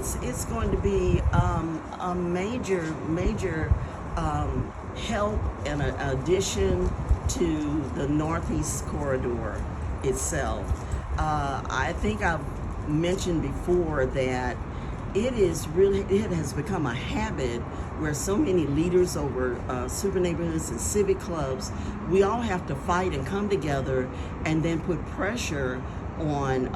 it's going to be a major help and an addition to the Northeast Corridor itself. I think I've mentioned before that it has become a habit where so many leaders over super neighborhoods and civic clubs, we all have to fight and come together and then put pressure on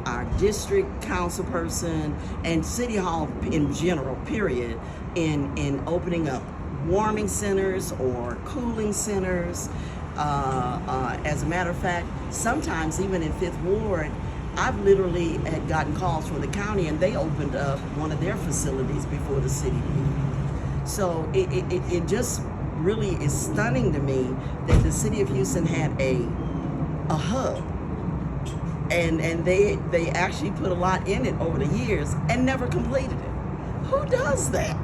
our district council person and city hall in general, period, in opening up warming centers or cooling centers. As a matter of fact, sometimes even in Fifth Ward, I've literally had gotten calls from the county and they opened up one of their facilities before the city did. So it just really is stunning to me that the city of Houston had a hub, and they actually put a lot in it over the years and never completed it. Who does that?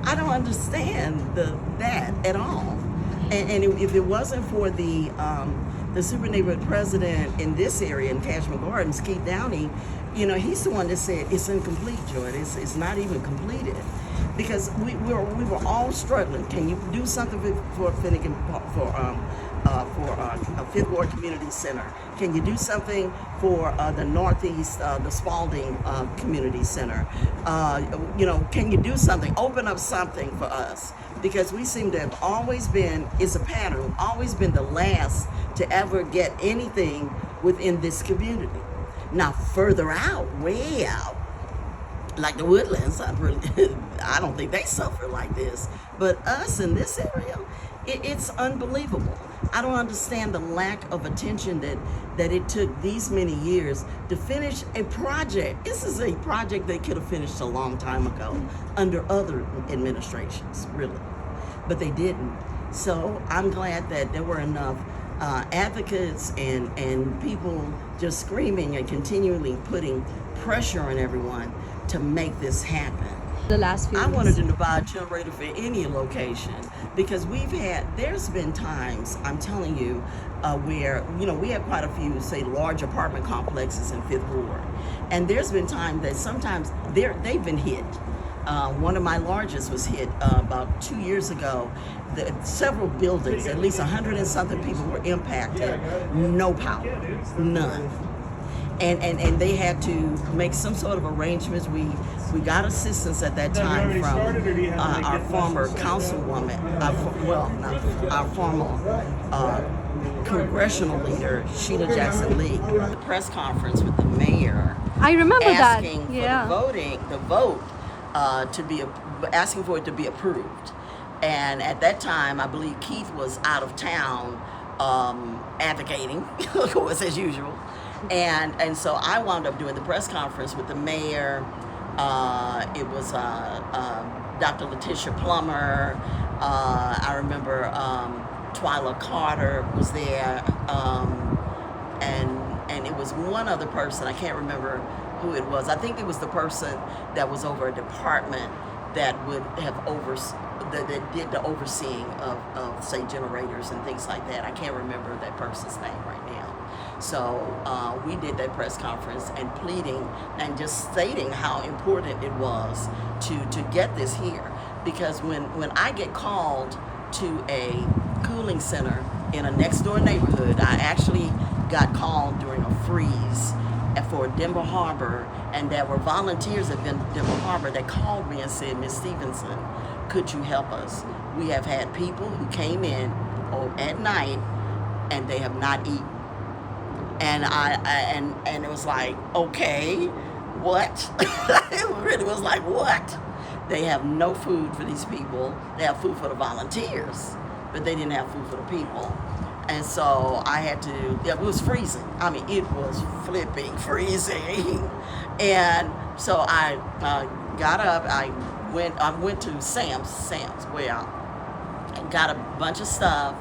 I don't understand that at all. And if it wasn't for the super neighborhood president in this area in Kashmere Gardens, Keith Downey, he's the one that said it's incomplete, Joetta. It's not even completed, because we were all struggling. Can you do something for Finnegan for a Fifth Ward Community Center? Can you do something for the Northeast, the Spalding Community Center? Can you do something? Open up something for us, because we seem to have always been, it's a pattern, always been the last to ever get anything within this community. Now further out, way out, like the Woodlands, I don't think they suffer like this. But us in this area, it's unbelievable. I don't understand the lack of attention that it took these many years to finish a project. This is a project they could have finished a long time ago under other administrations, really. But they didn't. So I'm glad that there were enough advocates and people just screaming and continually putting pressure on everyone to make this happen. The last few I years. wanted to buy a generator for any location, because there's been times, I'm telling you, where, we have quite a few, say, large apartment complexes in Fifth Ward. And there's been times that sometimes they've been hit. One of my largest was hit about 2 years ago. Several buildings, at least 100 and something people were impacted. No power, none. And they had to make some sort of arrangements. We got assistance at that time from our former councilwoman, our former congressional leader, Sheila Jackson Lee. The press conference with the mayor. I remember that. Asking for Yeah. the vote asking for it to be approved. And at that time, I believe Keith was out of town advocating, of course, as usual. And so I wound up doing the press conference with the mayor. It was Dr. Letitia Plummer. I remember Twyla Carter was there. And it was one other person, I can't remember who it was. I think it was the person that was over a department that would have that did the overseeing of say generators and things like that. I can't remember that person's name right now. So we did that press conference and pleading and just stating how important it was to get this here. Because when I get called to a cooling center in a next door neighborhood, I actually got called during a freeze for Denver Harbor, and there were volunteers at Denver Harbor that called me and said, "Ms. Stevenson, could you help us? We have had people who came in at night and they have not eaten." And and it was like, okay, what? It really was like, what? They have no food for these people. They have food for the volunteers, but they didn't have food for the people. And so I had to, it was freezing. I mean, it was flipping freezing. And so I got up, I went to Sam's way out, and got a bunch of stuff.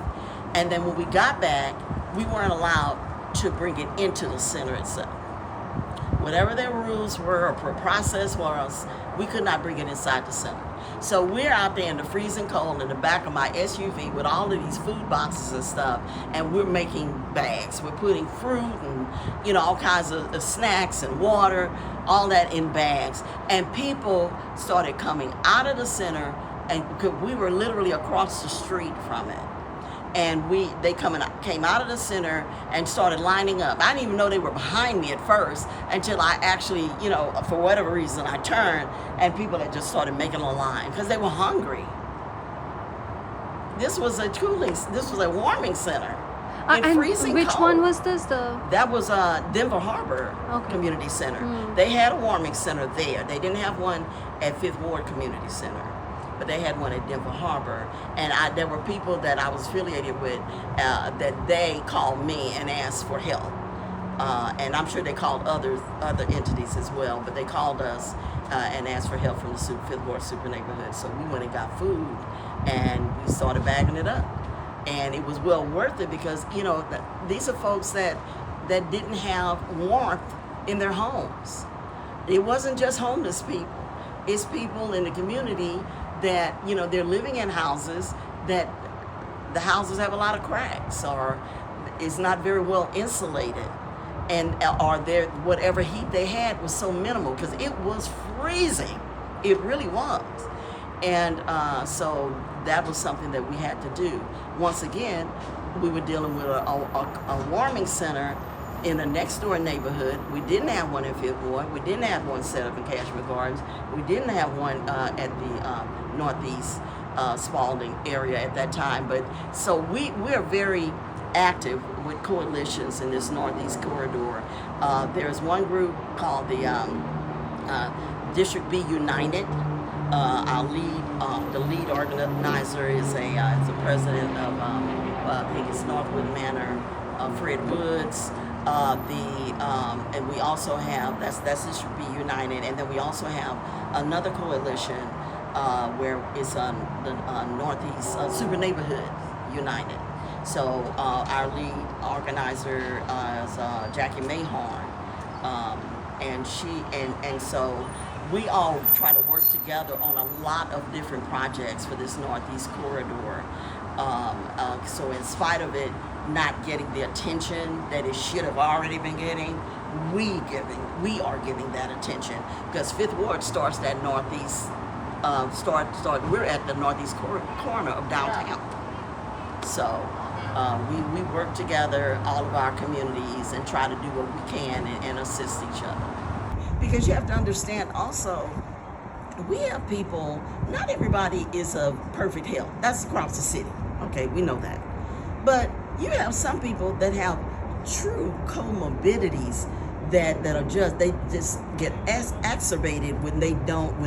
And then when we got back, we weren't allowed to bring it into the center itself. Whatever their rules were or process was, we could not bring it inside the center. So we're out there in the freezing cold in the back of my SUV with all of these food boxes and stuff, and we're making bags. We're putting fruit and, you know, all kinds of snacks and water, all that in bags. And people started coming out of the center, and we were literally across the street from it. And they came out of the center and started lining up. I didn't even know they were behind me at first until I actually, you know, for whatever reason, I turned and people had just started making a line because they were hungry. This was a warming center in and freezing which cold. one was this? That was Denver Harbor Community Center. They had a warming center there. They didn't have one at Fifth Ward Community Center, but they had one at Denver Harbor, and there were people that I was affiliated with that they called me and asked for help, and I'm sure they called other entities as well, but they called us and asked for help from the Fifth Ward Super Neighborhood. So we went and got food, and we started bagging it up, and it was well worth it because, you know, these are folks that didn't have warmth in their homes. It wasn't just homeless people; it's people in the community that, you know, they're living in houses that the houses have a lot of cracks or is not very well insulated, and whatever heat they had was so minimal because it was freezing. It really was. And so that was something that we had to do. Once again, we were dealing with a warming center in a next door neighborhood. We didn't have one in Fifth Ward. We didn't have one set up in Kashmere Gardens. We didn't have one at the Northeast Spalding area at that time. But so we're very active with coalitions in this Northeast corridor. There's one group called the District B United. Our the lead organizer is a president of I think it's Northwood Manor, Fred Woods. And we also have that's District B United, and then we also have another coalition where it's the Northeast Super Neighborhood United. So our lead organizer is Jackie Mayhorn, and so we all try to work together on a lot of different projects for this Northeast corridor. So in spite of it not getting the attention that it should have already been getting, we are giving that attention because Fifth Ward starts that Northeast. We're at the Northeast corner of downtown. So we work together, all of our communities, and try to do what we can and assist each other. Because you have to understand also, we have people, not everybody is of perfect health. That's across the city. Okay, we know that. But you have some people that have true comorbidities that they just get exacerbated when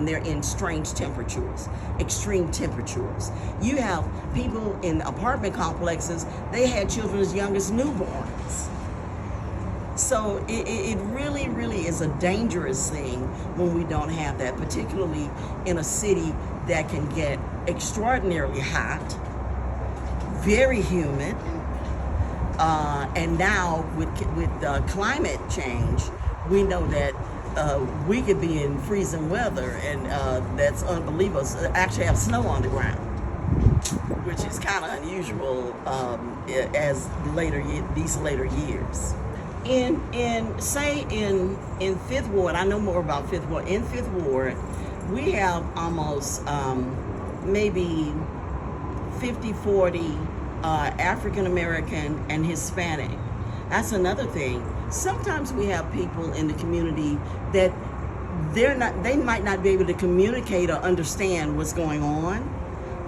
they're in strange temperatures, extreme temperatures. You have people in apartment complexes, they had children as young as newborns. So it really, really is a dangerous thing when we don't have that, particularly in a city that can get extraordinarily hot, very humid, and now with climate change, we know that we could be in freezing weather, and that's unbelievable. Actually have snow on the ground, which is kind of unusual as these later years. In Fifth Ward, I know more about Fifth Ward. In Fifth Ward, we have almost maybe 50-40 African American and Hispanic. That's another thing. Sometimes we have people in the community that they might not be able to communicate or understand what's going on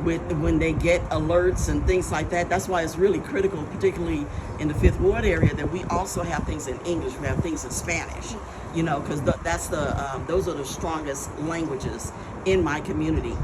when they get alerts and things like that. That's why it's really critical, particularly in the Fifth Ward area, that we also have things in English, we have things in Spanish, you know, because those are the strongest languages in my community.